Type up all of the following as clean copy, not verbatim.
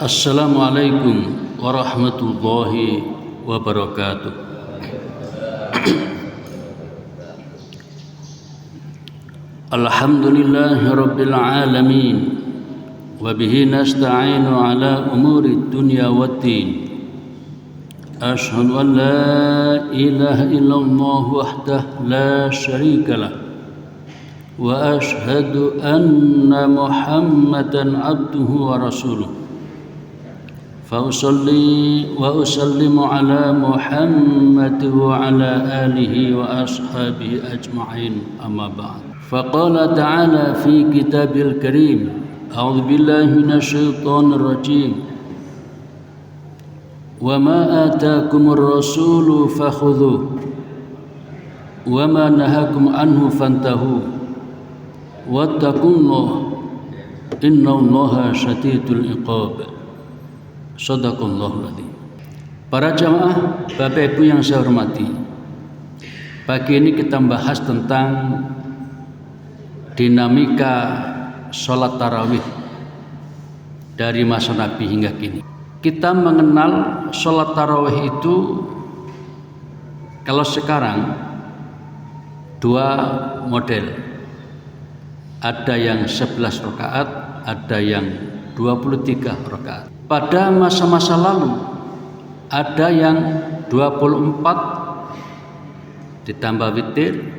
Assalamualaikum warahmatullahi wabarakatuh. Alhamdulillahi rabbil alamin. Wabihi nasta'inu ala umuri dunya waddin. Ashhadu an la ilaha illallah wahdahu la syarika lah. Wa ashhadu anna Muhammadan abduhu wa rasuluh. فأصلي وأسلم على محمد وعلى آله وأصحابه أجمعين أما بعد فقال تعالى في كتابه الكريم أعوذ بالله من الشيطان الرجيم وما آتاكم الرسول فخذوه وما نهاكم عنه فانتهوا واتقوا الله إن الله شديد العقاب. Shadaqallahul adzim. Para jamaah, Bapak Ibu yang saya hormati, pagi ini kita bahas tentang dinamika sholat tarawih dari masa Nabi hingga kini. Kita mengenal sholat tarawih itu kalau sekarang dua model, ada yang 11 rakaat, ada yang 23 rakaat. Pada masa-masa lalu ada yang 24 ditambah witir,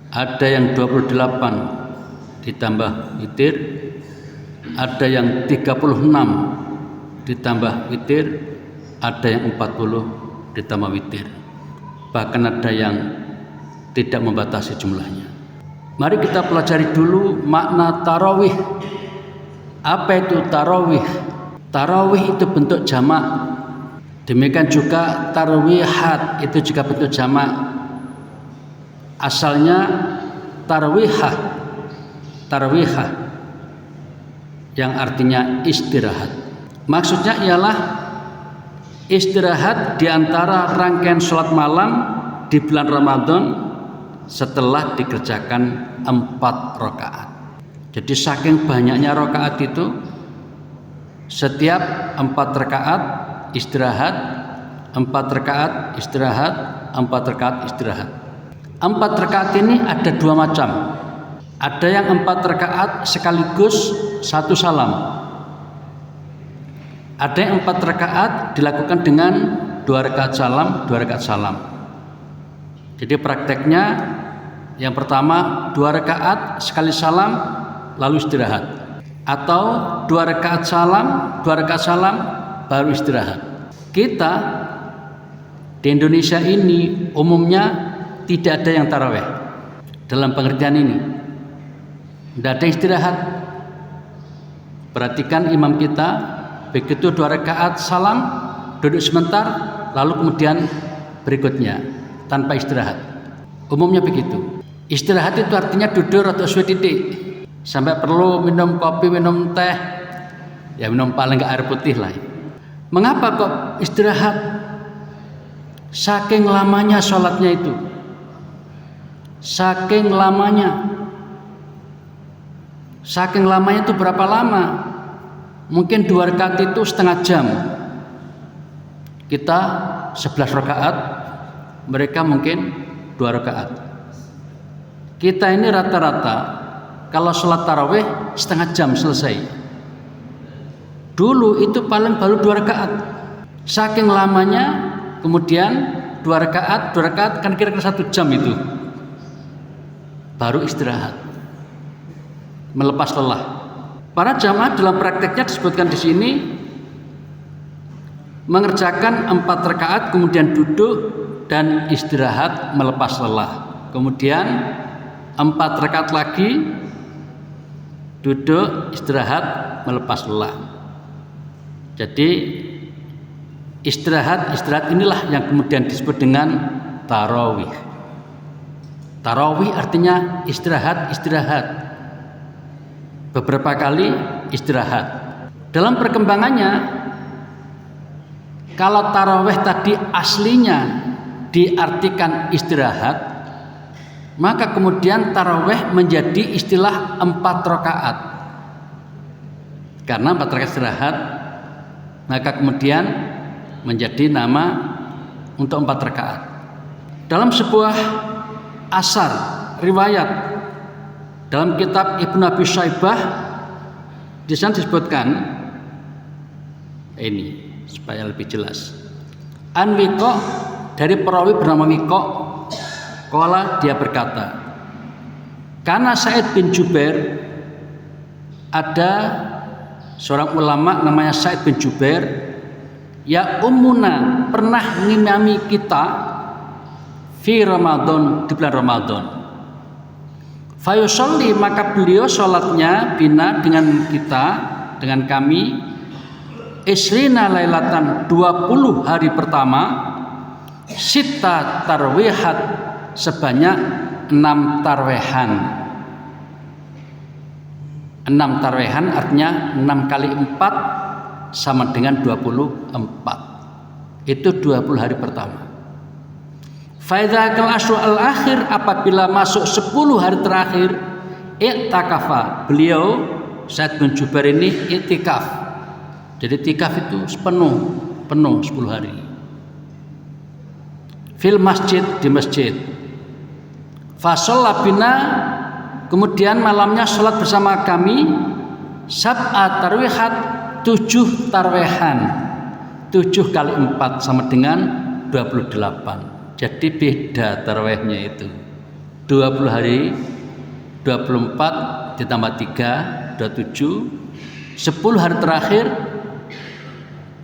ada yang 28 ditambah witir, ada yang 36 ditambah witir, ada yang 40 ditambah witir. Bahkan ada yang tidak membatasi jumlahnya. Mari kita pelajari dulu makna tarawih. Apa itu tarawih? Tarawih itu bentuk jamak. Demikian juga tarwihat itu juga bentuk jamak. Asalnya tarwihah yang artinya istirahat. Maksudnya ialah istirahat di antara rangkaian sholat malam di bulan Ramadan setelah dikerjakan 4 rakaat. Jadi saking banyaknya rakaat itu, setiap 4 rakaat istirahat, 4 rakaat istirahat, 4 rakaat istirahat. 4 rakaat ini ada 2 macam. Ada yang 4 rakaat sekaligus 1 salam. Ada yang 4 rakaat dilakukan dengan 2 rakaat salam, 2 rakaat salam. Jadi prakteknya yang pertama 2 rakaat sekali salam lalu istirahat. Atau 2 rakaat salam, 2 rakaat salam baru istirahat. Kita di Indonesia ini umumnya tidak ada yang taraweh. Dalam pengertian ini tidak ada istirahat. Perhatikan imam kita begitu 2 rakaat salam duduk sebentar lalu kemudian berikutnya tanpa istirahat. Umumnya begitu. Istirahat itu artinya duduk atau suwe titik. Sampai perlu minum kopi, minum teh, ya minum paling nggak air putih lah. Mengapa kok istirahat? Saking lamanya sholatnya itu, saking lamanya itu berapa lama? Mungkin 2 rakaat itu setengah jam. Kita 11 rakaat, mereka mungkin 2 rakaat. Kita ini rata-rata kalau sholat tarawih setengah jam selesai. Dulu itu paling baru 2 rakaat. Saking lamanya, kemudian 2 rakaat kan kira-kira 1 jam itu. Baru istirahat. Melepas lelah. Para jamaah dalam prakteknya disebutkan di sini mengerjakan 4 rakaat kemudian duduk dan istirahat melepas lelah. Kemudian 4 rakaat lagi duduk, istirahat, melepas lelah. Jadi istirahat inilah yang kemudian disebut dengan tarawih. Tarawih artinya istirahat. Beberapa kali istirahat. Dalam perkembangannya, kalau tarawih tadi aslinya diartikan istirahat, maka kemudian tarawih menjadi istilah 4 rakaat. Karena 4 rakaat istirahat, Maka kemudian menjadi nama untuk 4 rakaat. Dalam sebuah asar riwayat dalam kitab Ibnu Abi Syaibah di sana disebutkan ini supaya lebih jelas. An Wiqo, dari perawi bernama Wiqo, qala, dia berkata, karena Sa'id bin Jubair, ada seorang ulama namanya Sa'id bin Jubair, ya ummuna, pernah ngimami kita fi Ramadan, di bulan Ramadan. Fayusolli, maka beliau sholatnya bina dengan kita, dengan kami, isrina lailatan, 20 hari pertama, sita tarwihat, sebanyak 6 tarwehan. 6 tarwehan artinya 6 kali 4 sama dengan 24. Itu 20 hari pertama. Faidza kal asyru al akhir, apabila masuk 10 hari terakhir, i'takafa, beliau Sa'id bin Jubair ini i'tikaf. Jadi i'tikaf itu penuh 10 hari. Fil masjid, di masjid. Fa shalla bina, kemudian malamnya sholat bersama kami, sab'a tarwihat, 7 tarwehan. 7 kali 4 sama dengan 28. Jadi beda tarawihnya itu. 20 hari, 24 ditambah 3, 27. 10 hari terakhir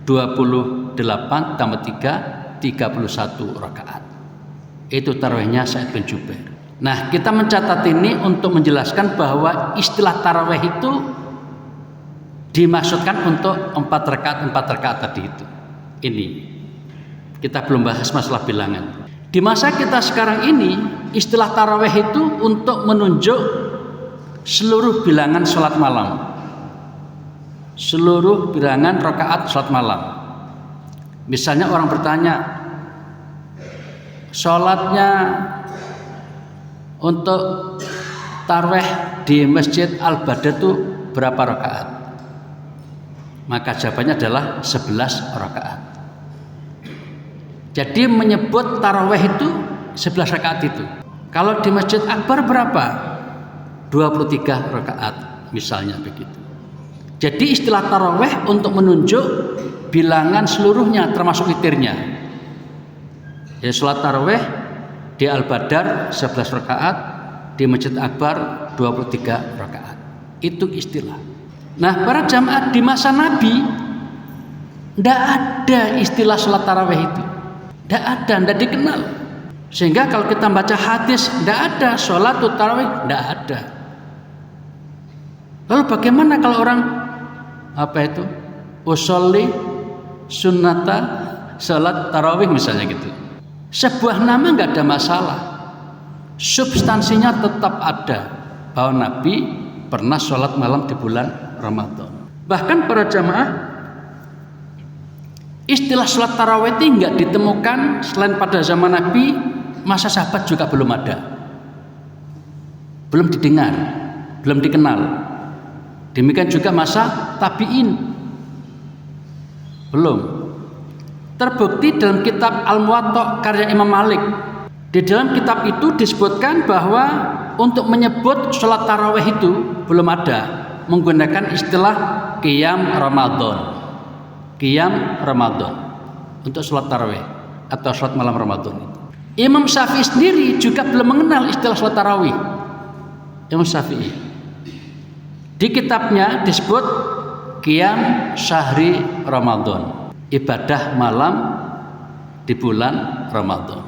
28 tambah 3, 31 rakaat. Itu tarawihnya Sa'id bin Jubair. Nah, kita mencatat ini untuk menjelaskan bahwa istilah tarawih itu dimaksudkan untuk 4 rakaat tadi itu. Ini kita belum bahas masalah bilangan. Di masa kita sekarang ini, istilah tarawih itu untuk menunjuk seluruh bilangan sholat malam, seluruh bilangan rakaat sholat malam. Misalnya orang bertanya, sholatnya untuk tarawih di Masjid Al-Badr itu berapa rakaat? Maka jawabannya adalah 11 rakaat. Jadi menyebut tarawih itu 11 rakaat itu. Kalau di Masjid Akbar berapa? 23 rakaat misalnya begitu. Jadi istilah tarawih untuk menunjuk bilangan seluruhnya termasuk witirnya. Jadi sholat tarawih di Al-Badar 11 rakaat, di Masjid Akbar 23 rakaat. Itu istilah. Nah, para jamaah di masa Nabi tidak ada istilah sholat tarawih itu. Tidak ada, tidak dikenal. Sehingga kalau kita baca hadis, tidak ada sholat tarawih, tidak ada. Lalu bagaimana kalau orang usolli sunnata sholat tarawih misalnya gitu. Sebuah nama nggak ada masalah. Substansinya tetap ada bahwa Nabi pernah sholat malam di bulan Ramadan. Bahkan para jamaah, istilah sholat tarawih itu nggak ditemukan selain pada zaman Nabi, masa sahabat juga belum ada, belum didengar, belum dikenal. Demikian juga masa tabi'in, belum. Terbukti dalam kitab Al-Muwatta karya Imam Malik. Di dalam kitab itu disebutkan bahwa untuk menyebut sholat tarawih itu belum ada, menggunakan istilah qiyam Ramadan. Qiyam Ramadan untuk sholat tarawih atau sholat malam Ramadan. Imam Syafi'i sendiri juga belum mengenal istilah sholat tarawih. Imam Syafi'i di kitabnya disebut qiyam syahri Ramadan, ibadah malam di bulan Ramadan.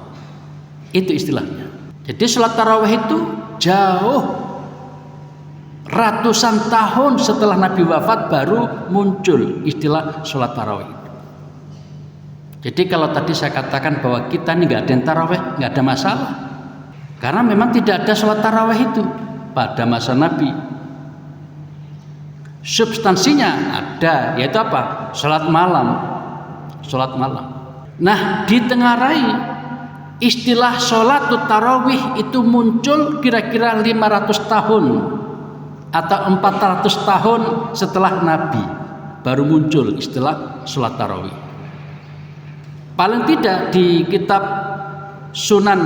Itu istilahnya. Jadi sholat tarawih itu jauh ratusan tahun setelah Nabi wafat baru muncul istilah sholat tarawih. Jadi kalau tadi saya katakan bahwa kita ini nggak ada yang tarawih, nggak ada masalah, karena memang tidak ada sholat tarawih itu pada masa Nabi. Substansinya ada, yaitu apa? Sholat malam, sholat malam. Nah, ditengarai istilah sholat tarawih itu muncul kira-kira 500 tahun atau 400 tahun setelah Nabi. baru muncul istilah sholat tarawih. Paling tidak di kitab Sunan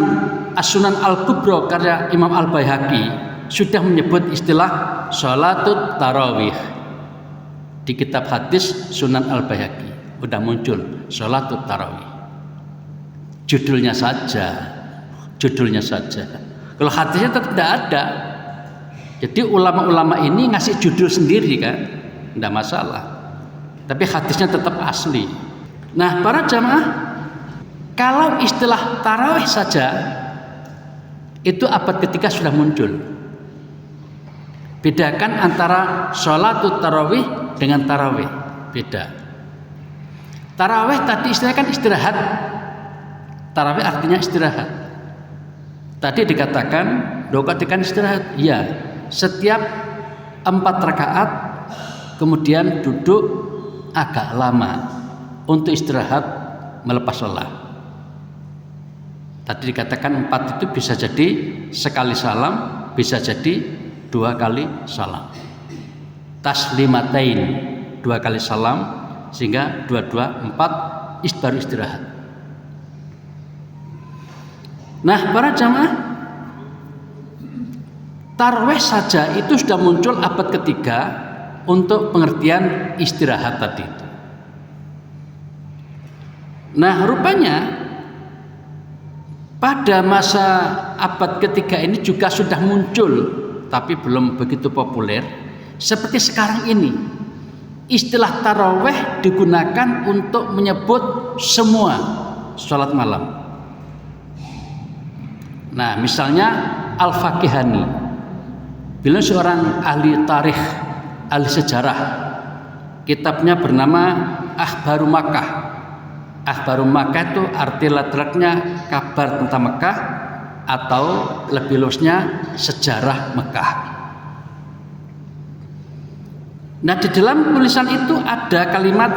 As-Sunan Al-Kubra karya Imam Al-Baihaqi sudah menyebut istilah sholatut tarawih. Di kitab hadis Sunan Al-Baihaqi sudah muncul sholatut tarawih. Judulnya saja. Kalau hadisnya tetap tidak ada. Jadi ulama-ulama ini ngasih judul sendiri kan, tidak masalah. Tapi hadisnya tetap asli. Nah, para jamaah, kalau istilah tarawih saja itu abad ketiga sudah muncul. Bedakan antara sholatut tarawih dengan tarawih, beda. Tarawih tadi istilahnya kan istirahat. Tarawih artinya istirahat. Tadi dikatakan dokatikan istirahat. Ya, setiap 4 rakaat kemudian duduk agak lama untuk istirahat melepas lelah. Tadi dikatakan 4 itu bisa jadi sekali salam, bisa jadi 2 kali salam. Taslimatain, 2 kali salam, sehingga 2, 4 baru istirahat. Nah, para jamaah, tarawih saja itu sudah muncul abad ketiga untuk pengertian istirahat tadi itu. Nah, rupanya pada masa abad ketiga ini juga sudah muncul, tapi belum begitu populer seperti sekarang ini. Istilah tarawih digunakan untuk menyebut semua sholat malam. Nah, misalnya Al-Faqihani, beliau seorang ahli tarikh, ahli sejarah. Kitabnya bernama Akhbaru Makkah. Akhbaru Makkah itu arti literatnya kabar tentang Mekah, atau lebih luasnya sejarah Mekah. Nah, di dalam tulisan itu ada kalimat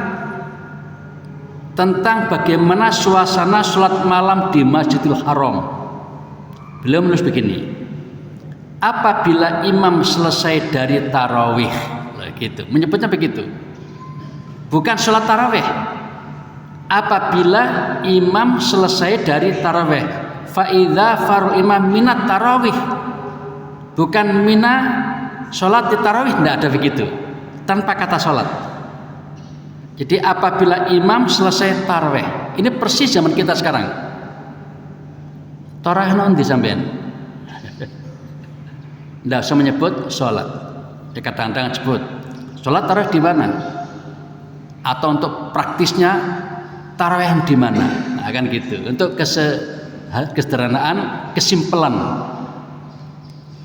tentang bagaimana suasana sholat malam di Masjidil Haram. Beliau menulis begini: apabila imam selesai dari tarawih, gitu, menyebutnya begitu, bukan sholat tarawih. Apabila imam selesai dari tarawih, faidha faru imam minat tarawih, bukan mina sholat di tarawih, tidak ada begitu, tanpa kata sholat. Jadi apabila imam selesai tarawih, ini persis zaman kita sekarang. Tarawih nanti sampean tidak usah menyebut sholat. Kadang-kadang sebut sholat tarawih di mana, atau untuk praktisnya tarawih di mana. Nah, kan gitu. Untuk kesederhanaan, kesimpelan.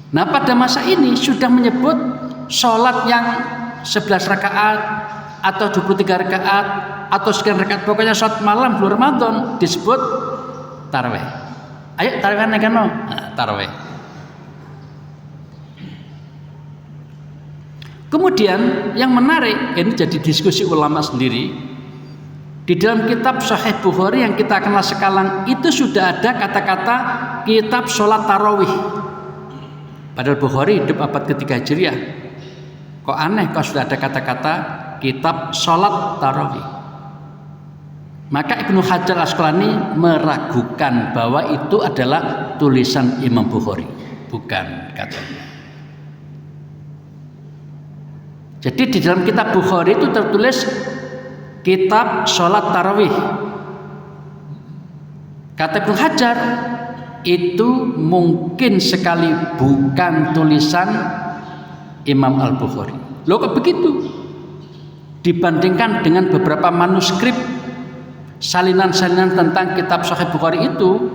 Nah, pada masa ini sudah menyebut sholat yang 11 rakaat atau 23 rakaat atau sekian rakaat, pokoknya sholat malam bulan Ramadan disebut tarawih. Ayo tarawih kan no? Nah, tarawih. Kemudian yang menarik, ini jadi diskusi ulama sendiri. Di dalam kitab Sahih Bukhari yang kita kenal sekarang itu sudah ada kata-kata kitab sholat tarawih. Padahal Bukhari hidup abad ketiga Hijriah. Kok aneh kalau sudah ada kata-kata kitab sholat tarawih. Maka Ibnu Hajar Asqalani meragukan bahwa itu adalah tulisan Imam Bukhari, bukan katanya. Jadi di dalam kitab Bukhari itu tertulis kitab sholat tarawih. Kata Ibnu Hajar, itu mungkin sekali bukan tulisan Imam Al-Bukhari. Loh, kok begitu? Dibandingkan dengan beberapa manuskrip salinan-salinan tentang kitab Sahih Bukhari itu,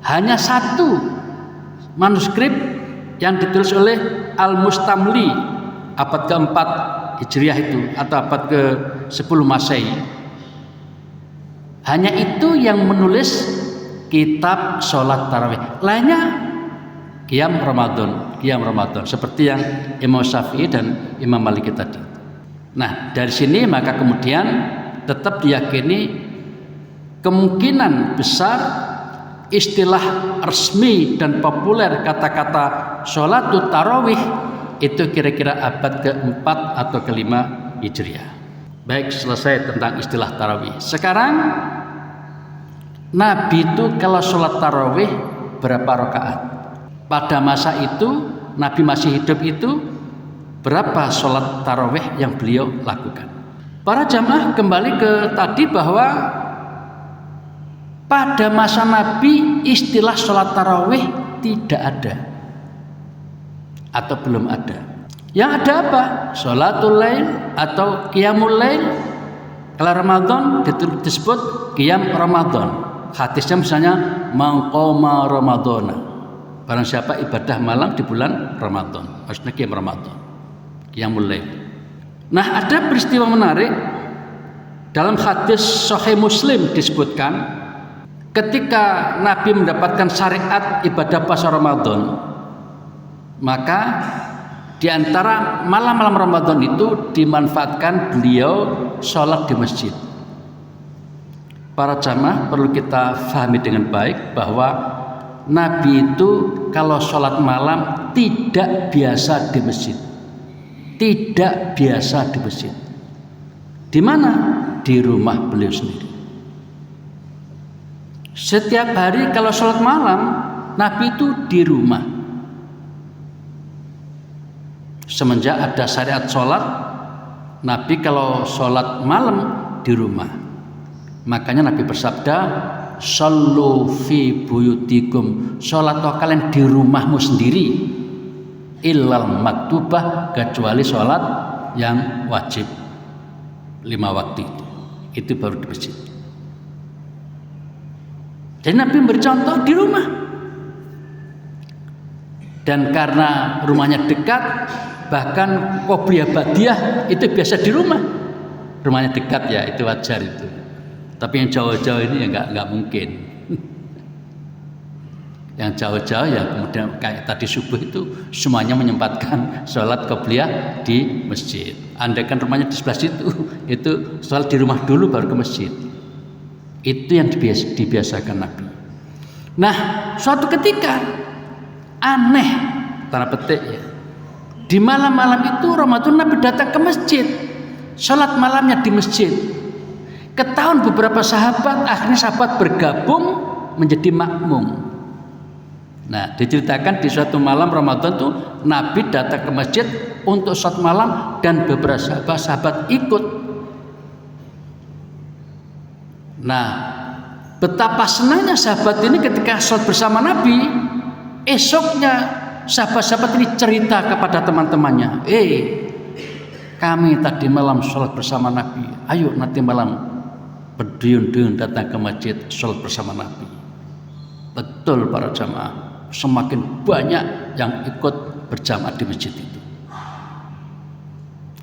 hanya 1 manuskrip yang ditulis oleh Al-Mustamli abad ke-4 Hijriah itu, atau abad ke-10 Masehi. Hanya itu yang menulis kitab sholat tarawih. Lainnya Qiyam Ramadan seperti yang Imam Syafi'i dan Imam Maliki tadi. Nah, dari sini maka kemudian tetap diyakini kemungkinan besar istilah resmi dan populer kata-kata sholatut tarawih itu kira-kira abad ke-4 atau ke-5 Hijriah. Baik, selesai tentang istilah tarawih. Sekarang Nabi itu kalau sholat tarawih berapa rakaat? Pada masa itu Nabi masih hidup itu berapa sholat tarawih yang beliau lakukan? Para jamaah kembali ke tadi bahwa pada masa Nabi istilah sholat tarawih tidak ada atau belum ada. Yang ada apa? Sholatul lail atau qiyamul lail. Kalau Ramadan disebut qiyam Ramadan. Hadisnya misalnya man qoma ramadhana. Barang siapa ibadah malam di bulan Ramadan, maksudnya qiyam Ramadan, qiyamul lail. Nah, ada peristiwa menarik dalam hadis Sahih Muslim disebutkan ketika Nabi mendapatkan syariat ibadah puasa Ramadan, maka di antara malam-malam Ramadan itu dimanfaatkan beliau sholat di masjid. Para jamaah perlu kita fahami dengan baik bahwa Nabi itu kalau sholat malam tidak biasa di masjid. Tidak biasa di masjid. Di mana? Di rumah beliau sendiri. Setiap hari kalau sholat malam Nabi itu di rumah. Semenjak ada syariat sholat, Nabi kalau sholat malam di rumah. Makanya Nabi bersabda, "Shallu fi buyutikum." Sholatlah kalian di rumahmu sendiri. Illal maktubah, kecuali sholat yang wajib 5 waktu itu baru di masjid. Jadi Nabi memberi contoh di rumah. Dan karena rumahnya dekat, bahkan qobliyah ba'diyah itu biasa di rumah. Rumahnya dekat ya, itu wajar itu. Tapi yang jauh-jauh ini ya nggak mungkin. Yang jauh-jauh ya kemudian kayak tadi subuh itu semuanya menyempatkan sholat qobliyah di masjid. Andaikan rumahnya di sebelah situ, itu sholat di rumah dulu baru ke masjid. Itu yang dibiasakan Nabi. Nah, suatu ketika aneh, tanda petik ya. Di malam-malam itu Ramadan Nabi datang ke masjid, sholat malamnya di masjid. Ketahuan beberapa sahabat, akhirnya sahabat bergabung menjadi makmum. Nah, diceritakan di suatu malam Ramadan tuh Nabi datang ke masjid untuk sholat malam dan beberapa sahabat ikut. Nah, betapa senangnya sahabat ini ketika sholat bersama Nabi. Esoknya sahabat-sahabat ini cerita kepada teman-temannya, kami tadi malam sholat bersama Nabi, ayo nanti malam berduyun-duyun datang ke masjid sholat bersama Nabi. Betul para jamaah, semakin banyak yang ikut berjamaah di masjid itu.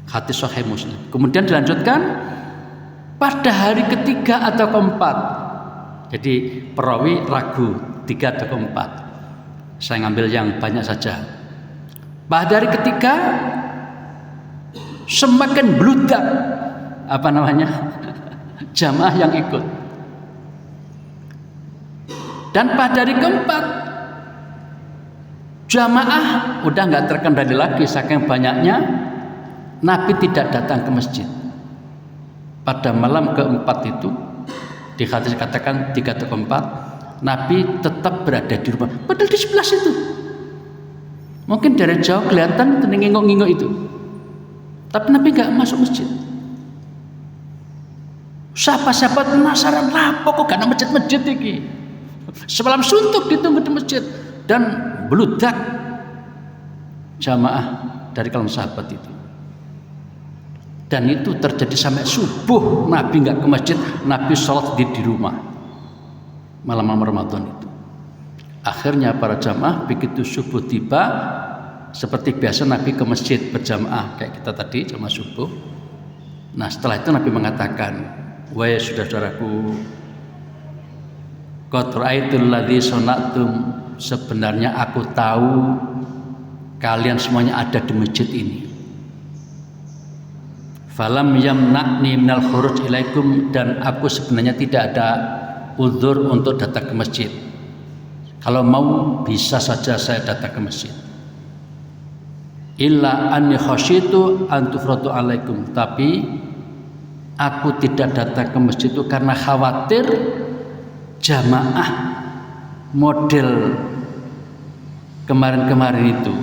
Hadis Sahih Muslim. Kemudian dilanjutkan pada hari ketiga atau keempat. Jadi perawi ragu 3 atau keempat. Saya ngambil yang banyak saja. Pada hari ketiga semakin bludak jamaah yang ikut. Dan pada hari keempat jamaah udah nggak terkendali lagi saking banyaknya. Nabi tidak datang ke masjid. Pada malam keempat itu di hadis katakan 3 atau keempat, Nabi tetap berada di rumah, padahal di sebelah situ. Mungkin dari jauh kelihatan ngingok-ngingok itu, tapi Nabi nggak masuk masjid. Siapa-siapa penasaran, lapo kok gak ada masjid-masjid iki? Semalam suntuk ditunggu di masjid dan beludak jamaah dari kalangan sahabat itu. Dan itu terjadi sampai subuh. Nabi nggak ke masjid, Nabi sholat di rumah malam-malam Ramadan itu. Akhirnya para jamaah begitu subuh tiba, seperti biasa Nabi ke masjid berjamaah kayak kita tadi jamaah subuh. Nah setelah itu Nabi mengatakan, wahai saudara-saudaraku, qad ra'aitul ladzi sana'tum, sebenarnya aku tahu kalian semuanya ada di masjid ini. Falam yamna'ni minal khuruj ilaikum, dan aku sebenarnya tidak ada uzur untuk datang ke masjid. Kalau mau bisa saja saya datang ke masjid. Illa anni khasyitu an tufratu alaikum, tapi aku tidak datang ke masjid itu karena khawatir jamaah model kemarin-kemarin itu,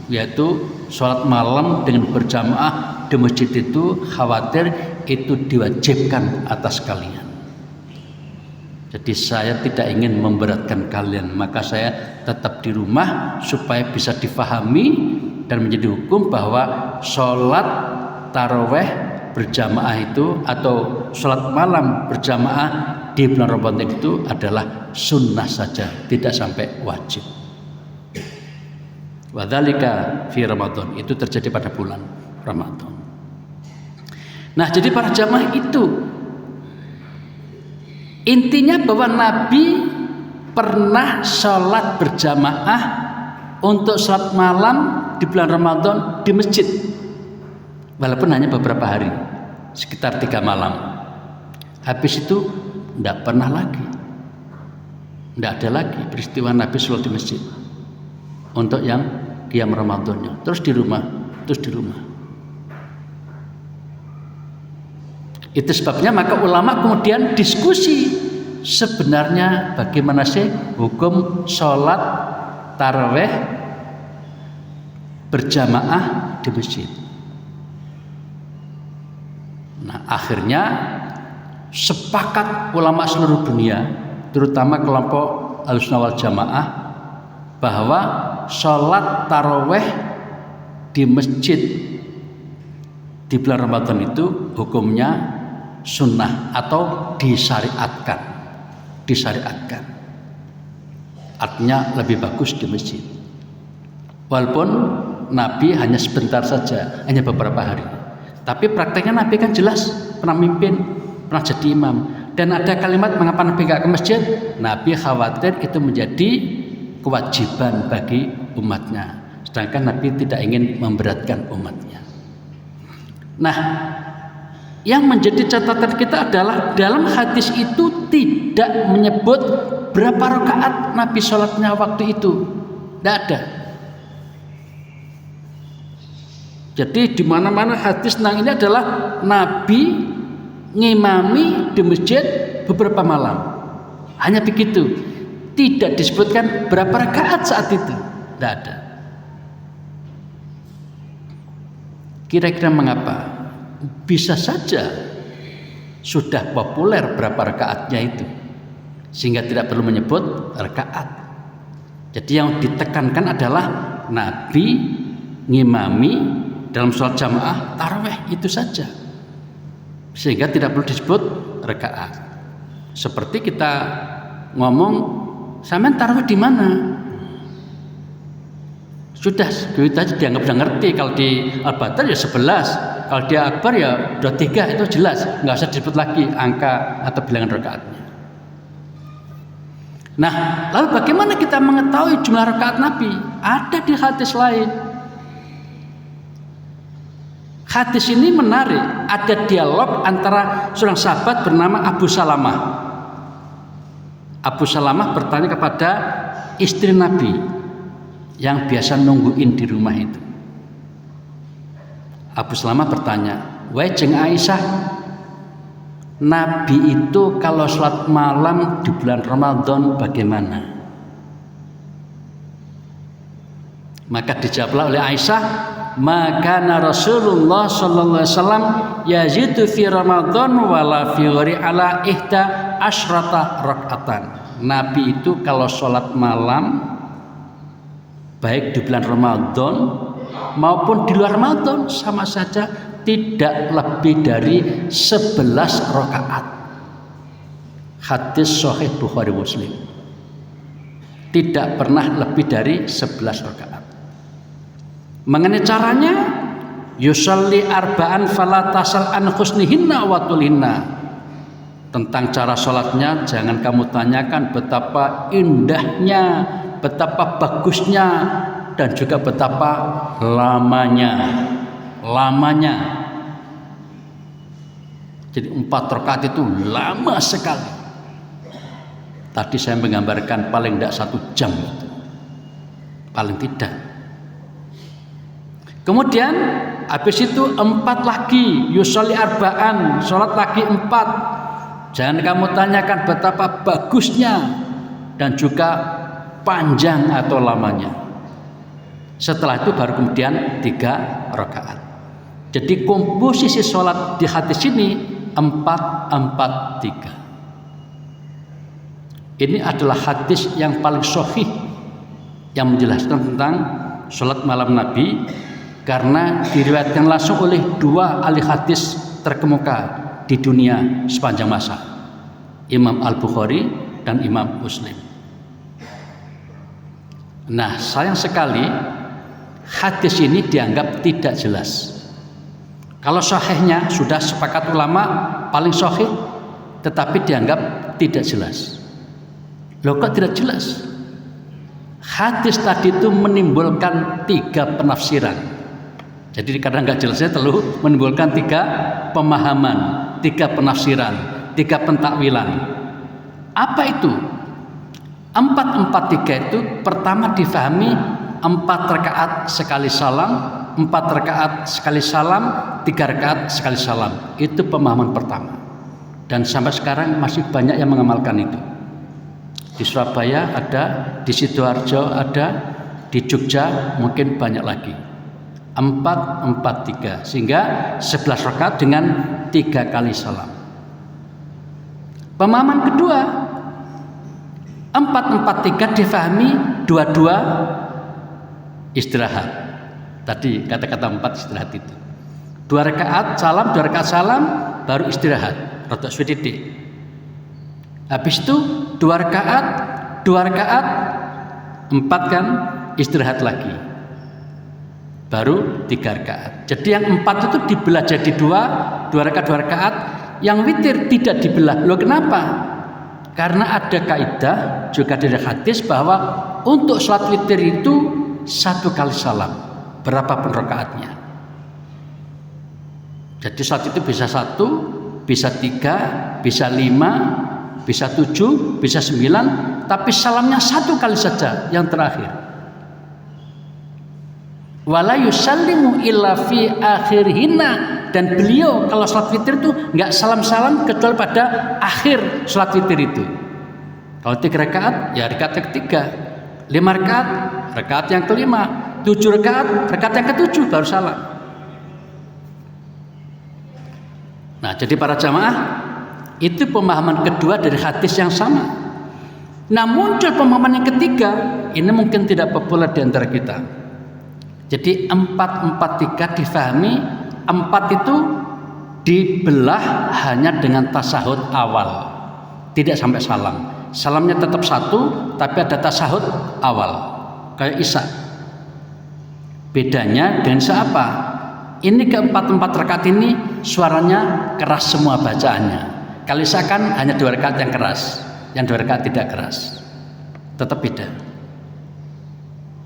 yaitu sholat malam dengan berjamaah di masjid itu, khawatir itu diwajibkan atas kalian. Jadi saya tidak ingin memberatkan kalian, maka saya tetap di rumah supaya bisa difahami dan menjadi hukum bahwa sholat taraweh berjamaah itu atau sholat malam berjamaah di bulan Ramadan itu adalah sunnah saja, tidak sampai wajib. Wadzalika fi Ramadan, itu terjadi pada bulan Ramadan. Nah, jadi para jamaah itu intinya bahwa Nabi pernah sholat berjamaah untuk sholat malam di bulan Ramadan di masjid, walaupun hanya beberapa hari, sekitar 3 malam. Habis itu tidak pernah lagi, tidak ada lagi peristiwa Nabi sholat di masjid untuk yang qiyam Ramadannya. Terus di rumah. Itu sebabnya maka ulama kemudian diskusi sebenarnya bagaimana sih hukum sholat taraweh berjamaah di masjid. Nah, akhirnya sepakat ulama seluruh dunia, terutama kelompok Ahlussunnah wal Jamaah, bahwa sholat taraweh di masjid di bulan Ramadan itu hukumnya sunnah atau disyariatkan. Artinya lebih bagus di masjid. Walaupun Nabi hanya sebentar saja, hanya beberapa hari. Tapi prakteknya Nabi kan jelas pernah mimpin, pernah jadi imam. Dan ada kalimat mengapa Nabi gak ke masjid? Nabi khawatir itu menjadi kewajiban bagi umatnya. Sedangkan Nabi tidak ingin memberatkan umatnya. Nah, yang menjadi catatan kita adalah dalam hadis itu tidak menyebut berapa rakaat Nabi sholatnya waktu itu, tidak ada. Jadi di mana-mana hadis tentang ini adalah Nabi ngimami di masjid beberapa malam, hanya begitu. Tidak disebutkan berapa rakaat saat itu, tidak ada. Kira-kira mengapa? Bisa saja sudah populer berapa rakaatnya itu, sehingga tidak perlu menyebut rakaat. Jadi yang ditekankan adalah Nabi ngimami dalam sholat jamaah taraweh itu saja, sehingga tidak perlu disebut rakaat. Seperti kita ngomong, sampean taraweh di mana? Sudah itu aja dianggap sudah ngerti. Kalau di Al-Badr ya 11, kalau di Akbar ya 23, itu jelas, nggak usah disebut lagi angka atau bilangan rakaatnya. Nah, lalu bagaimana kita mengetahui jumlah rakaat Nabi? Ada di hadis lain. Hadis ini menarik, ada dialog antara seorang sahabat bernama Abu Salamah. Abu Salamah bertanya kepada istri Nabi yang biasa nungguin di rumah itu. Abu Salamah bertanya, "Wahai jeng Aisyah, Nabi itu kalau sholat malam di bulan Ramadan bagaimana?" Maka dijawablah oleh Aisyah, "Maka Rasulullah sallallahu alaihi wasallam yazidu fi Ramadan wala fi ghairi ala ihda asyrata rakaatan." Nabi itu kalau sholat malam baik di bulan Ramadan maupun di luar Ramadan sama saja, tidak lebih dari 11 rakaat. Hadis sahih Bukhari Muslim. Tidak pernah lebih dari 11 rakaat. Mengenai caranya, yusalli arba'an fala tasal an husnihinna wa tulinna. Tentang cara sholatnya jangan kamu tanyakan betapa indahnya, betapa bagusnya, dan juga betapa lamanya. Jadi 4 rakaat itu lama sekali. Tadi saya menggambarkan paling tidak 1 jam itu, paling tidak. Kemudian habis itu 4 lagi, yusolli arba'an, sholat lagi 4. Jangan kamu tanyakan betapa bagusnya dan juga panjang atau lamanya. Setelah itu baru kemudian 3 rakaat. Jadi komposisi sholat di hadis ini 4-4-3. Ini adalah hadis yang paling sahih yang menjelaskan tentang sholat malam Nabi, karena diriwayatkan langsung oleh 2 ahli hadis terkemuka di dunia sepanjang masa, Imam Al-Bukhari dan Imam Muslim. Nah, sayang sekali hadis ini dianggap tidak jelas. Kalau sahihnya sudah sepakat ulama paling sahih, tetapi dianggap tidak jelas. Loh, kok tidak jelas? Hadis tadi itu menimbulkan 3 penafsiran. Jadi karena nggak jelasnya terlalu menimbulkan 3 pemahaman, 3 penafsiran, 3 pentakwilan. Apa itu? 4-4-3 itu pertama difahami 4 rakaat sekali salam, 4 rakaat sekali salam, 3 rakaat sekali salam. Itu pemahaman pertama. Dan sampai sekarang masih banyak yang mengamalkan itu. Di Surabaya ada, di Sidoarjo ada, di Jogja mungkin banyak lagi. 4-4-3 sehingga 11 rakaat dengan 3 kali salam. Pemahaman kedua, 4-4-3 difahami 2-2 istirahat. Tadi kata-kata 4 istirahat itu. 2 rakaat salam, 2 rakaat salam, baru istirahat. Rotok swititik. Habis itu 2 rakaat, 4 kan istirahat lagi. Baru 3 rakaat. Jadi yang 4 itu dibelah jadi 2 rakaat. Yang witir tidak dibelah. Loh, kenapa? Karena ada kaidah juga dari hadis bahwa untuk sholat witir itu 1 kali salam, berapapun rakaatnya. Jadi sholat itu bisa 1, bisa 3, bisa 5, bisa 7, bisa 9, tapi salamnya 1 kali saja yang terakhir. Wala yusallimu illa fi akhirihina, dan beliau kalau salat witir itu enggak salam-salam kecuali pada akhir salat witir itu. Kalau 3 rakaat ya rakaat yang ketiga, 5 rakaat rakaat yang kelima, 7 rakaat rakaat yang ketujuh baru salam. Nah, jadi para jamaah, itu pemahaman kedua dari hadis yang sama. Nah, muncul pemahaman yang ketiga, ini mungkin tidak populer di antara kita. Jadi 4-4-3 difahami, 4 itu dibelah hanya dengan tasahud awal, tidak sampai salam. Salamnya tetap 1, tapi ada tasahud awal, kayak Isya. Bedanya dengan siapa? Ini ke-4 rakaat ini suaranya keras semua bacaannya. Kalau Isya kan hanya 2 rakaat yang keras, yang 2 rakaat tidak keras, tetap beda.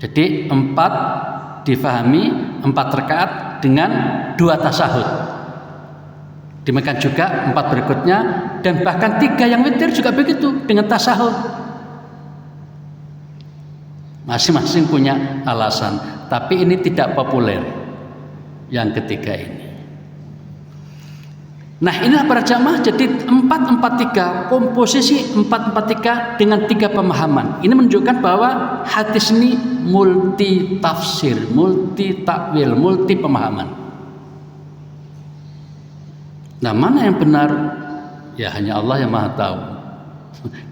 Jadi 4 difahami 4 rakaat dengan 2 tasahud. Demikian juga 4 berikutnya, dan bahkan 3 yang witir juga begitu dengan tasahud. Masing-masing punya alasan, tapi ini tidak populer yang ketiga ini. Nah, inilah para jamaah, jadi 4-4-3, komposisi 4-4-3 dengan 3 pemahaman. Ini menunjukkan bahwa hadis ini multi tafsir, multi takwil, multi pemahaman. Nah, mana yang benar? Ya hanya Allah yang Maha tahu.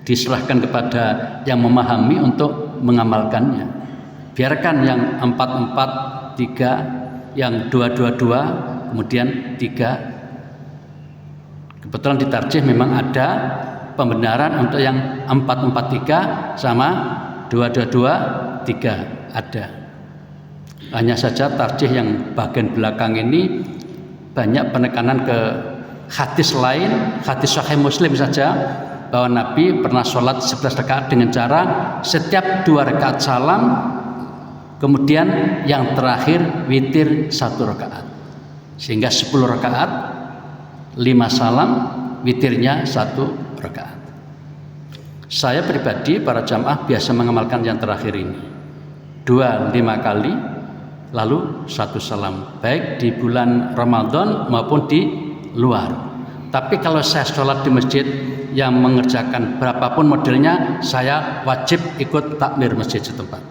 Diserahkan kepada yang memahami untuk mengamalkannya. Biarkan yang 4-4-3, yang 2-2-2, kemudian 3. Kebetulan di tarjih memang ada pembenaran untuk yang 4-4-3 sama 2-2-2-3 ada. Hanya saja tarjih yang bagian belakang ini banyak penekanan ke hadis lain, hadis Sahih Muslim saja, bahwa Nabi pernah sholat 11 rakaat dengan cara setiap 2 rakaat salam, kemudian yang terakhir witir 1 rakaat, sehingga 10 rakaat, 5 salam, witirnya 1 rakaat. Saya pribadi, para jamaah biasa mengamalkan yang terakhir ini, 2 5 kali, lalu 1 salam, baik di bulan Ramadan maupun di luar. Tapi kalau saya sholat di masjid yang mengerjakan berapapun modelnya, saya wajib ikut takmir masjid setempat.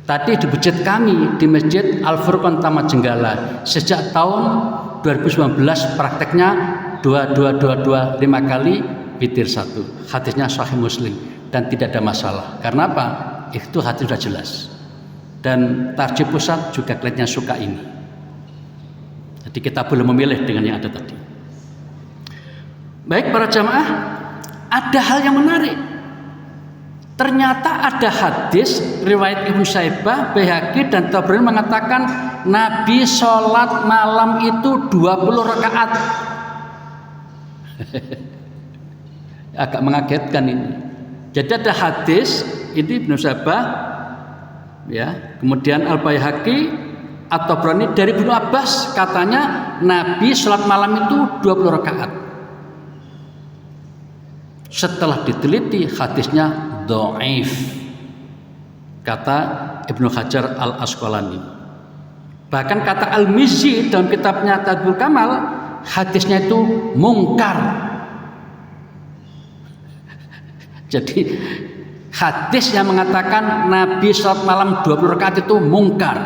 Tadi di masjid kami, di Masjid Al-Furqan Taman Jenggala, sejak tahun 2019 prakteknya 2222 5 kali witir 1. Hadisnya Sahih Muslim dan tidak ada masalah. Karena apa? Itu hadis sudah jelas. Dan Tarjih Pusat juga kelihatannya suka ini. Jadi kita boleh memilih dengan yang ada tadi. Baik para jamaah, ada hal yang menarik. Ternyata ada hadis riwayat Ibnu Syaibah, Baihaqi dan Tabrani mengatakan Nabi sholat malam itu 20 rakaat. Agak mengagetkan ini. Jadi ada hadis ini Ibnu Syaibah, ya, kemudian Al-Baihaqi atau Tabrani dari Ibnu Abbas katanya Nabi sholat malam itu 20 rakaat. Setelah diteliti hadisnya dhaif, kata Ibnu Hajar Al-Asqalani. Bahkan kata Al-Mizzi dalam kitabnya Tadbirul Kamal, hadisnya itu mungkar. Jadi hadis yang mengatakan Nabi sholat malam 20 rakaat itu mungkar.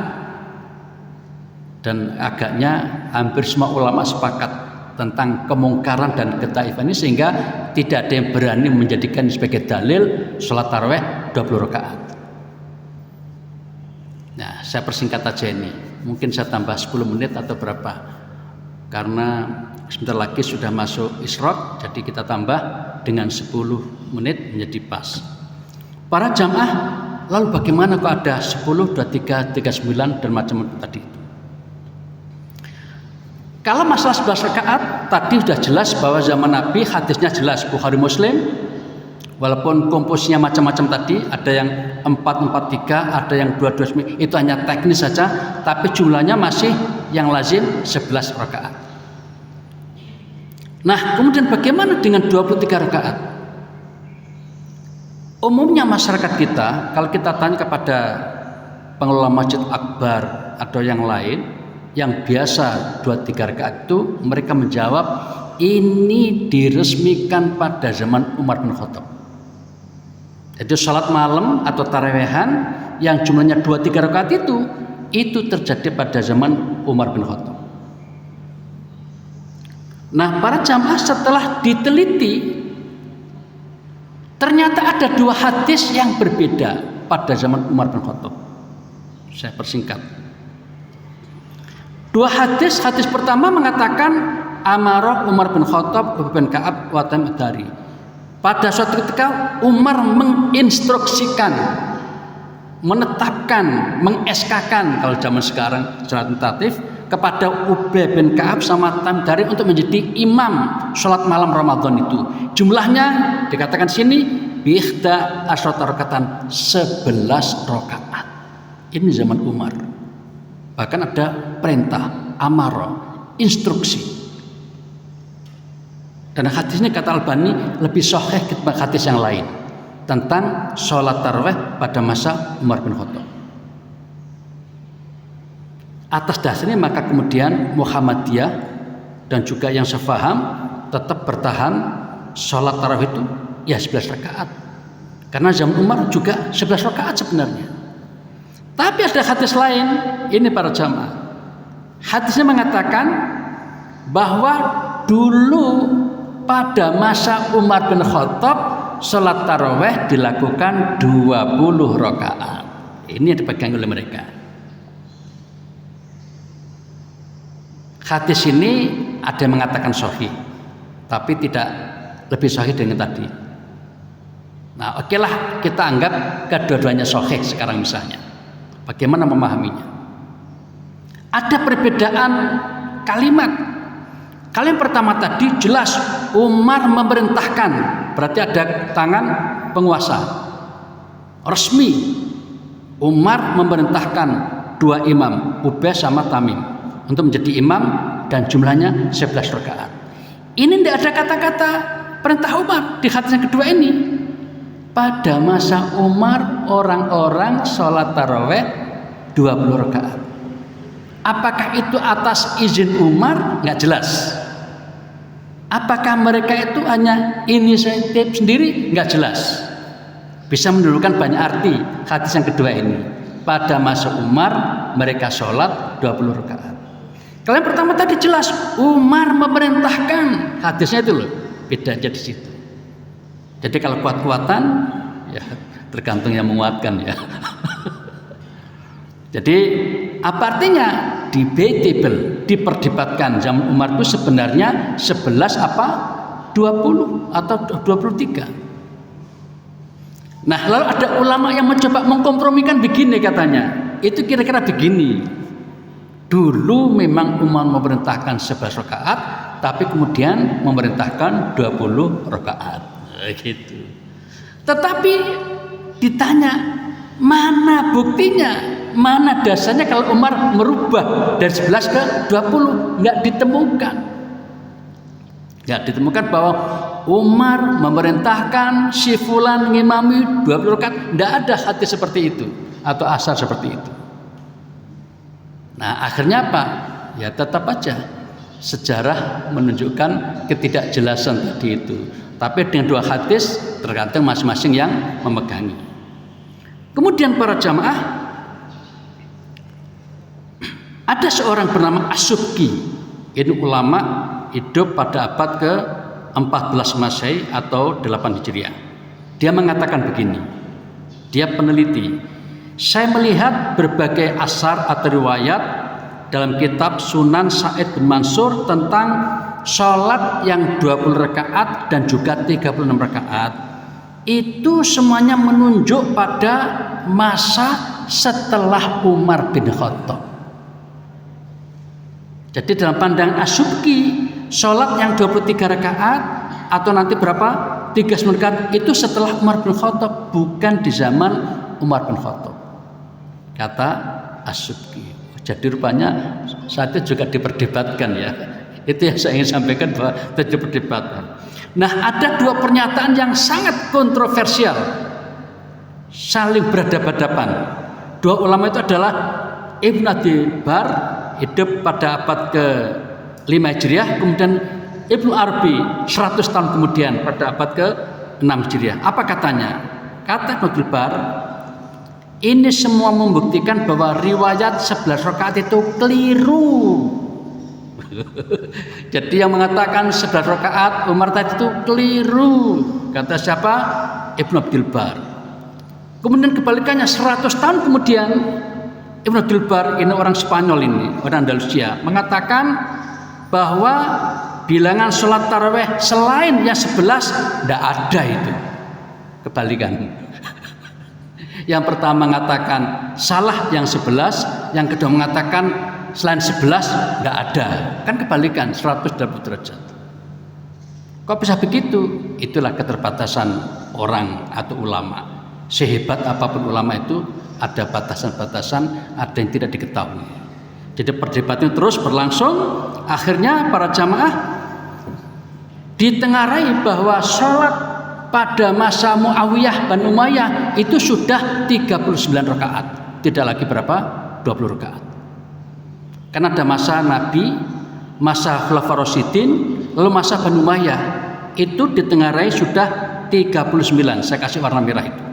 Dan agaknya hampir semua ulama sepakat tentang kemungkaran dan ketaifan ini, sehingga tidak ada yang berani menjadikan sebagai dalil sholat tarawih 20 rakaat. Nah, saya persingkat aja ini. Mungkin saya tambah 10 menit atau berapa. Karena sebentar lagi sudah masuk isyraq, jadi kita tambah dengan 10 menit menjadi pas. Para jamaah, lalu bagaimana kok ada 10, 23, 39 dan macam-macam tadi itu? Kalau masalah 11 rakaat tadi sudah jelas bahwa zaman Nabi hadisnya jelas Bukhari Muslim, walaupun komposisinya macam-macam tadi, ada yang 443, ada yang 229, itu hanya teknis saja, tapi jumlahnya masih yang lazim 11 rakaat. Nah, kemudian bagaimana dengan 23 rakaat? Umumnya masyarakat kita, kalau kita tanya kepada pengelola Masjid Akbar atau yang lain, yang biasa 2-3 rakaat itu, mereka menjawab ini diresmikan pada zaman Umar bin Khattab. Jadi salat malam atau tarawehan yang jumlahnya 2-3 rakaat itu terjadi pada zaman Umar bin Khattab. Nah, para jamaah setelah diteliti, ternyata ada 2 hadis yang berbeda pada zaman Umar bin Khattab. Saya persingkat. 2 hadis. Hadis pertama mengatakan Amarah Umar bin Khattab bin Ka'ab wa Tamim Dari. Pada suatu ketika Umar menginstruksikan, menetapkan, mengeskakan kalau zaman sekarang secara tentatif kepada Ubay bin Ka'ab sama Tamim Dari untuk menjadi imam sholat malam Ramadan itu. Jumlahnya dikatakan sini bihda asyrata rakatan, 11 rakaat. Ini zaman Umar. Bahkan ada perintah, amara, instruksi. Dan hadis ini kata Albani lebih sahih ketimbang hadis yang lain tentang sholat tarawih pada masa Umar bin Khattab. Atas dasarnya maka kemudian Muhammadiyah dan juga yang sefaham tetap bertahan sholat tarawih itu ya 11 rakaat. Karena zaman Umar juga 11 rakaat sebenarnya. Tapi ada hadis lain, ini para jamaah. Hadisnya mengatakan bahwa dulu pada masa Umar bin Khattab sholat tarawih dilakukan 20 rakaat. Ini yang dipegang oleh mereka. Hadis ini ada yang mengatakan sahih, tapi tidak lebih sahih dengan tadi. Nah, okelah kita anggap kedua-duanya sahih sekarang misalnya. Bagaimana memahaminya? Ada perbedaan kalimat. Kalimat pertama tadi jelas Umar memerintahkan, berarti ada tangan penguasa resmi. Umar memerintahkan 2 imam, Ubay sama Tamim, untuk menjadi imam dan jumlahnya 11 rakaat. Ini tidak ada kata-kata perintah Umar di hadis yang kedua ini. Pada masa Umar orang-orang sholat taraweh 20 rakaat. Apakah itu atas izin Umar? Nggak jelas. Apakah mereka itu hanya inisiatif sendiri? Nggak jelas. Bisa menunjukkan banyak arti hadis yang kedua ini. Pada masa Umar mereka sholat 20 rakaat. Kalau yang pertama tadi jelas Umar memerintahkan, hadisnya itu loh, bedanya di situ. Jadi kalau kuat-kuatan ya tergantung yang menguatkan ya. Jadi apa artinya? Debatable, diperdebatkan. Zaman Umar itu sebenarnya 11 apa? 20 atau 23. Nah, lalu ada ulama yang mencoba mengkompromikan begini katanya. Itu kira-kira begini. Dulu memang Umar memerintahkan 11 rakaat, tapi kemudian memerintahkan 20 rakaat. Gitu. Tetapi ditanya, mana buktinya? Mana dasarnya kalau Umar merubah dari 11 ke 20? Nggak ditemukan. Nggak ditemukan bahwa Umar memerintahkan si fulan ngimami 20 rakaat. Nggak ada hadis seperti itu atau asar seperti itu. Nah akhirnya apa? Ya tetap aja sejarah menunjukkan ketidakjelasan tadi itu. Tapi dengan dua hadis tergantung masing-masing yang memegangi. Kemudian para jamaah, ada seorang bernama As-Subki. Ini ulama hidup pada abad ke-14 Masehi atau 8 Hijriah. Dia mengatakan begini. Dia peneliti. Saya melihat berbagai asar atau riwayat dalam kitab Sunan Sa'id bin Mansur tentang sholat yang 20 rakaat dan juga 36 rakaat. Itu semuanya menunjuk pada masa setelah Umar bin Khattab. Jadi dalam pandangan As-Subki, sholat yang 23 rakaat atau nanti berapa? 39 rakaat itu setelah Umar bin Khattab, bukan di zaman Umar bin Khattab. Kata As-Subki. Jadi rupanya saat itu juga diperdebatkan ya. Itu yang saya ingin sampaikan bahwa itu diperdebatkan. Nah ada dua pernyataan yang sangat kontroversial, saling berhadapan-hadapan. Dua ulama itu adalah Ibn Abdul Bar, hidup pada abad ke-5 Hijriah, kemudian Ibnu Arabi 100 tahun kemudian pada abad ke-6 Hijriah. Apa katanya? Kata Ibnu Abdul Bar, ini semua membuktikan bahwa riwayat 11 rakaat itu keliru. Jadi yang mengatakan 11 rakaat Umar tadi itu keliru. Kata siapa? Ibnu Abdul Bar. Kemudian kebalikannya 100 tahun kemudian Ibnu Abdul Bar, ini orang Spanyol ini, orang Andalusia, mengatakan bahwa bilangan sholat tarawih selain yang 11 tidak ada itu. Kebalikan. Yang pertama mengatakan salah yang 11, yang kedua mengatakan selain 11 tidak ada. Kan kebalikan 180 derajat. Kok bisa begitu? Itulah keterbatasan orang atau ulama. Sehebat apapun ulama itu ada batasan-batasan, ada yang tidak diketahui. Jadi perdebatan terus berlangsung. Akhirnya para jamaah ditengarai bahwa sholat pada masa Muawiyah dan Umayyah itu sudah 39 rakaat, tidak lagi berapa? 20 rakaat. Karena ada masa Nabi, masa Khulafaur Rasyidin, lalu masa Banu Umayyah itu ditengarai sudah 39. Saya kasih warna merah itu.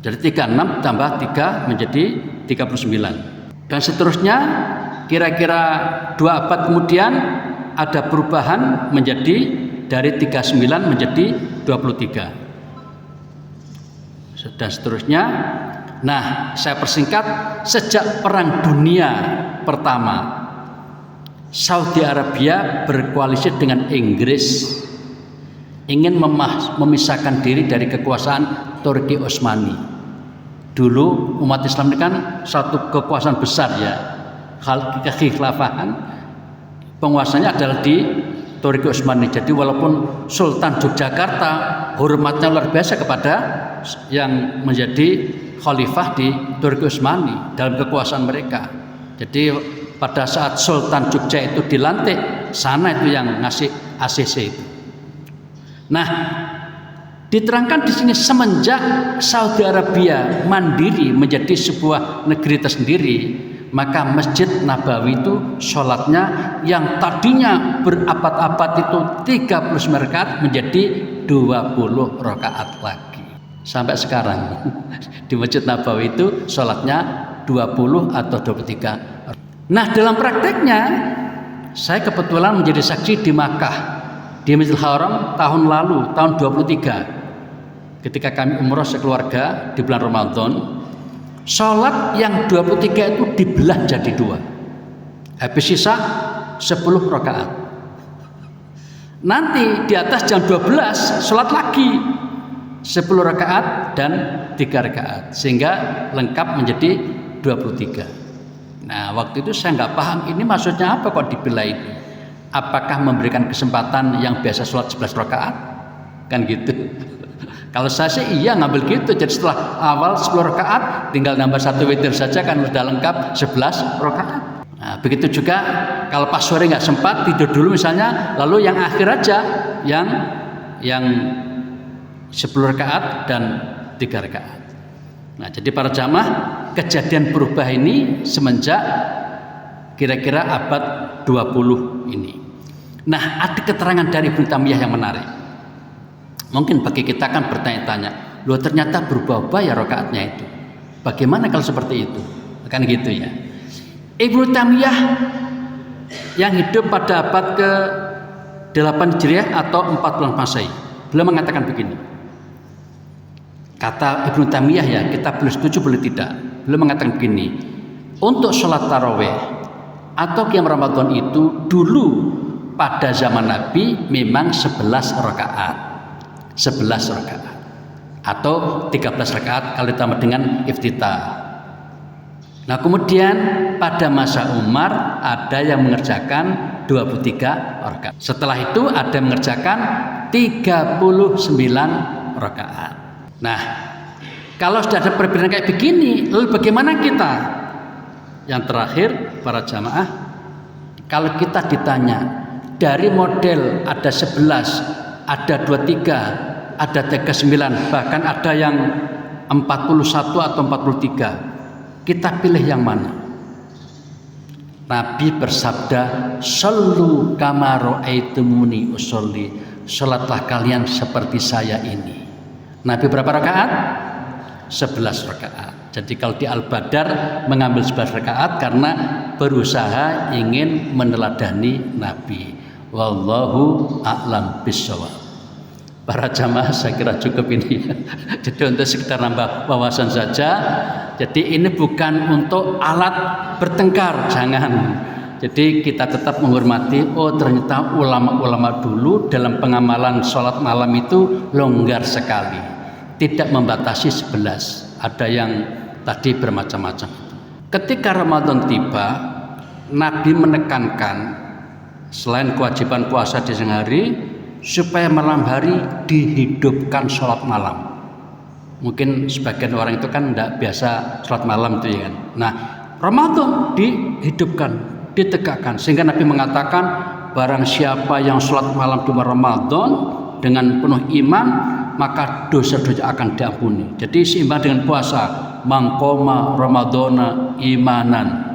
Jadi 36 tambah 3 menjadi 39. Dan seterusnya kira-kira 2 abad kemudian ada perubahan menjadi dari 39 menjadi 23. Dan seterusnya. Nah, saya persingkat, sejak Perang Dunia Pertama Saudi Arabia berkoalisi dengan Inggris ingin memisahkan diri dari kekuasaan Turki Utsmani. Dulu umat Islam ini kan satu kekuasaan besar ya, kekhilafahan penguasanya adalah di Turki Utsmani. Jadi walaupun Sultan Yogyakarta hormatnya luar biasa kepada yang menjadi khalifah di Turki Utsmani dalam kekuasaan mereka. Jadi pada saat Sultan Jogja itu dilantik, sana itu yang ngasih ACC itu. Nah, Diterangkan di sini semenjak Saudi Arabia mandiri menjadi sebuah negeri tersendiri, maka Masjid Nabawi itu sholatnya yang tadinya berabad-abad itu 39 rakaat menjadi 20 rakaat lagi. Sampai sekarang di Masjid Nabawi itu sholatnya 20 atau 23. Nah, dalam prakteknya saya kebetulan menjadi saksi di Makkah, di Masjidil Haram tahun lalu, tahun 23. Ketika kami umroh sekeluarga di bulan Ramadan, sholat yang 23 itu dibelah jadi 2. Habis sisa 10 rakaat. Nanti di atas jam 12 sholat lagi 10 rakaat dan 3 rakaat, sehingga lengkap menjadi 23. Nah, waktu itu saya nggak paham ini maksudnya apa kok dibelah ini. Apakah memberikan kesempatan yang biasa sholat 11 rakaat? Kan gitu. Kalau saya sih iya ngambil gitu. Jadi setelah awal 10 rakaat tinggal nambah 1 witir saja kan sudah lengkap 11 rakaat. Nah, begitu juga kalau pas sore nggak sempat tidur dulu misalnya, lalu yang akhir aja yang 10 rakaat dan 3 rakaat. Nah, jadi para jamaah, kejadian berubah ini semenjak kira-kira abad 20 ini. Nah, ada keterangan dari Ibnu Taimiyah yang menarik. Mungkin bagi kita kan bertanya-tanya, loh ternyata berubah-ubah ya rakaatnya itu. Bagaimana kalau seperti itu? Kan gitu ya. Ibnu Taimiyah yang hidup pada abad ke-8 Hijriah atau 40 Masehi, beliau mengatakan begini. Kata Ibnu Taimiyah ya, kita boleh setuju boleh tidak. Beliau mengatakan begini, untuk sholat tarawih atau qiyam Ramadan itu dulu pada zaman Nabi memang 11 rakaat. 11 rakaat atau 13 rakaat kalau ditambah dengan iftitah. Nah, kemudian pada masa Umar ada yang mengerjakan 23 rakaat. Setelah itu ada yang mengerjakan 39 rakaat. Nah, kalau sudah ada perbedaan kayak begini, lalu bagaimana kita? Yang terakhir para jamaah, kalau kita ditanya dari model ada 11, ada 23, ada 39, bahkan ada yang 41 atau 43. Kita pilih yang mana? Nabi bersabda, "Shallu kama ra'aitumuni usolli." Salatlah kalian seperti saya ini. Nabi berapa rakaat? 11 rakaat. Jadi kalau di Al-Badar mengambil 11 rakaat karena berusaha ingin meneladani Nabi. Wallahu a'lam bishawab. Para jamaah saya kira cukup ini. Jadi untuk sekitar nambah wawasan saja. Jadi ini bukan untuk alat bertengkar, jangan. Jadi kita tetap menghormati. Oh ternyata ulama-ulama dulu dalam pengamalan sholat malam itu longgar sekali, tidak membatasi 11. Ada yang tadi bermacam-macam. Ketika Ramadan tiba, Nabi menekankan selain kewajiban puasa di siang hari, supaya malam hari dihidupkan sholat malam. Mungkin sebagian orang itu kan tidak biasa sholat malam itu ya kan. Nah, Ramadan dihidupkan, ditegakkan, sehingga Nabi mengatakan barang siapa yang sholat malam di Ramadan dengan penuh iman, maka dosa-dosa akan diampuni. Jadi seimbang dengan puasa. Mangkoma Ramadana imanan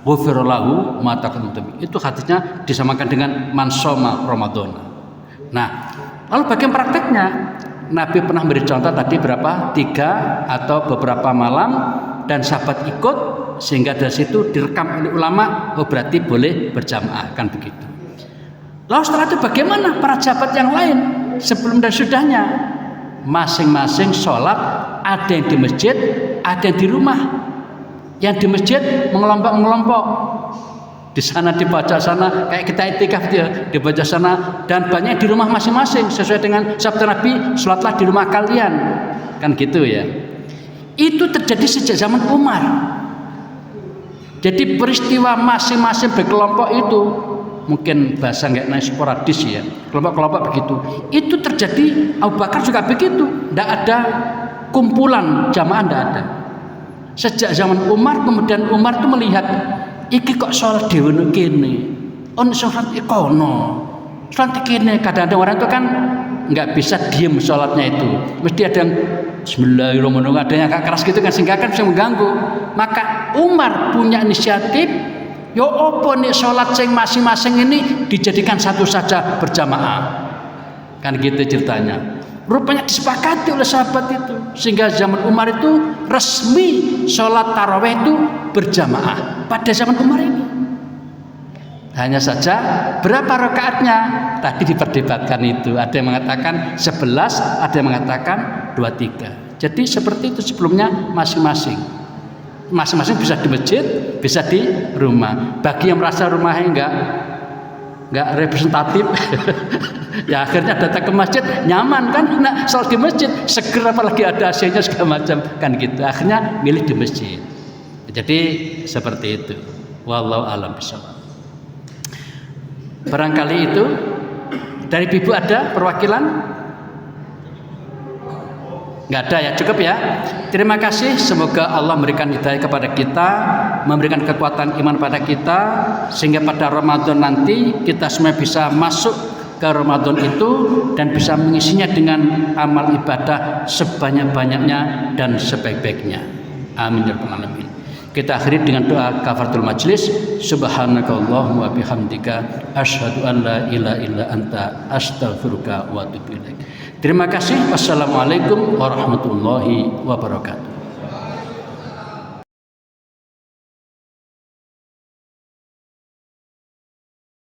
ghufirallahu ma taqaddama. Itu hadisnya disamakan dengan mansoma Ramadan. Nah, lalu bagaimana prakteknya? Nabi pernah beri contoh tadi berapa? 3 atau beberapa malam, dan sahabat ikut, sehingga dari situ direkam oleh ulama. Oh berarti boleh berjamaah, kan begitu. Lalu setelah itu bagaimana para sahabat yang lain sebelum dan sudahnya? Masing-masing sholat, ada yang di masjid, ada yang di rumah. Yang di masjid mengelompok-mengelompok, di sana dibaca sana, kayak kita itikaf dia dibaca sana, dan banyak di rumah masing-masing sesuai dengan sabda Nabi, sholatlah di rumah kalian, kan gitu ya. Itu terjadi sejak zaman Umar. Jadi peristiwa masing-masing berkelompok itu mungkin bahasa nggak naik sporadis ya, kelompok-kelompok begitu. Itu terjadi, Abu Bakar juga begitu, tidak ada kumpulan jamaah, tidak ada. Sejak zaman Umar, kemudian Umar itu melihat iki kok sholat dewe kene, on sholat ikono, sholat kene. Kadang-kadang orang itu kan nggak bisa diem sholatnya itu, mesti ada yang Bismillahirrahmanirrahim, ada yang agak keras gitu kan, sehingga kan bisa mengganggu. Maka Umar punya inisiatif, yo opo nih sholat sing masing-masing ini dijadikan satu saja berjamaah, kan gitu ceritanya. Rupanya disepakati oleh sahabat itu, sehingga zaman Umar itu resmi sholat taraweh itu berjamaah pada zaman Umar ini. Hanya saja berapa rakaatnya tadi diperdebatkan itu. Ada yang mengatakan 11, ada yang mengatakan 23. Jadi seperti itu sebelumnya masing-masing. Masing-masing bisa di masjid, bisa di rumah. Bagi yang merasa rumahnya enggak representatif, ya akhirnya datang ke masjid nyaman kan, nah sholat di masjid seger, apalagi ada AC-nya segala macam kan gitu. Akhirnya milih di masjid. Jadi seperti itu. Wallahu a'lam bishawab. Barangkali itu dari Ibu ada perwakilan? Nggak ada ya, cukup ya. Terima kasih, semoga Allah memberikan hidayah kepada kita, memberikan kekuatan iman pada kita, sehingga pada Ramadan nanti kita semua bisa masuk ke Ramadan itu dan bisa mengisinya dengan amal ibadah sebanyak-banyaknya dan sebaik-baiknya. Amin ya rabbal alamin. Kita akhiri dengan doa kafaratul majlis. Subhanakallahumma wa bihamdika asyhadu an la ilaha illa anta astaghfiruka wa atubu ilaik. Terima kasih. Wassalamualaikum warahmatullahi wabarakatuh.